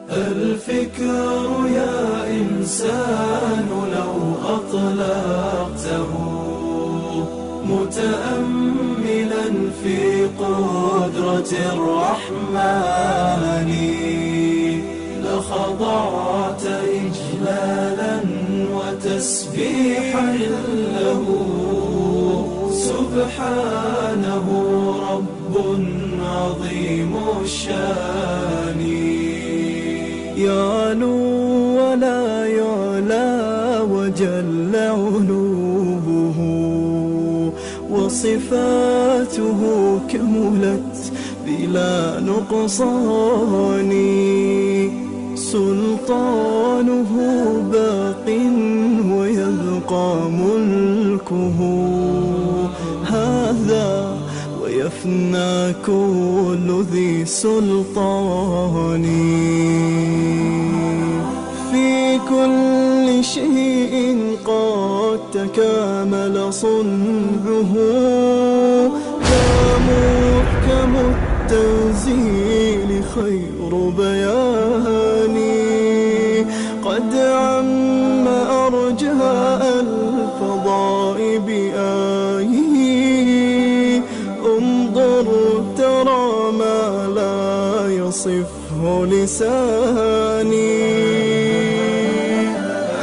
الفكر يا إنسان لو أطلقته متأملا في قدرة الرحمن لخضعت إجلالا وتسبيحا له سبحانه رب عظيم الشان يعلو ولا يعلى وجل علوه وصفاته كملت بلا نقصان سلطانه باق ويبقى ملكه هذا ويفنى كل ذي سلطان في كل شيء قد تكامل صنعه كمحكم التنزيل خير بيان قد عم أرجاء الفضاء بآيه انظر ترى ما لا يصفه لساني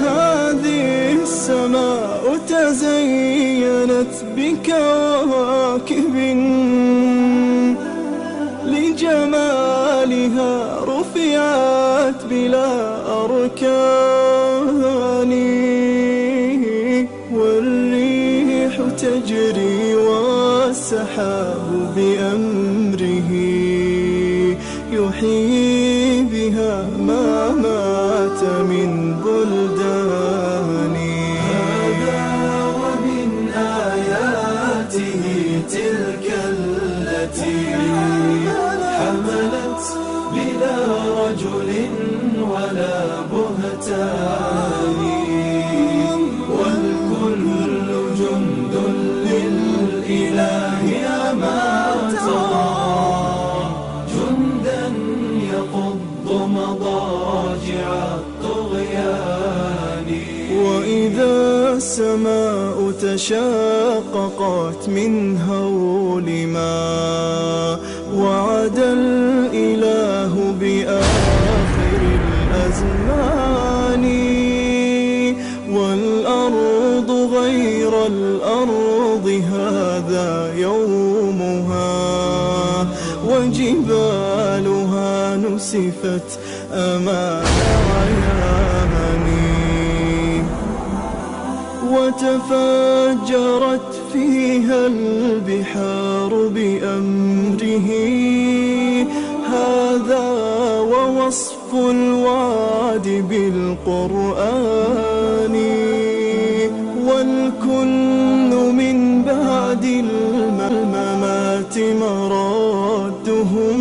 هذه السماء تزينت بكواكب لجمالها رفعت بلا أركان والريح تجري والسحاب بأمره يحيي بها ما مات من بلدان هذا ومن آياته تلك التي حملت بلا رجل ولا بهتان والكل جند للإله ما ترى جندا يقض مضاجع الطغيان وإذا السماء تشاققت من هول ما وعد الإله بآخر الأزمان والأرض غير الأرض هذا يومها وجبالها نسفت أمام عياني وتفجرت فيها البحار بأمره هذا ووصف الوعد بالقرآن والكل من بعد الممات مرادهم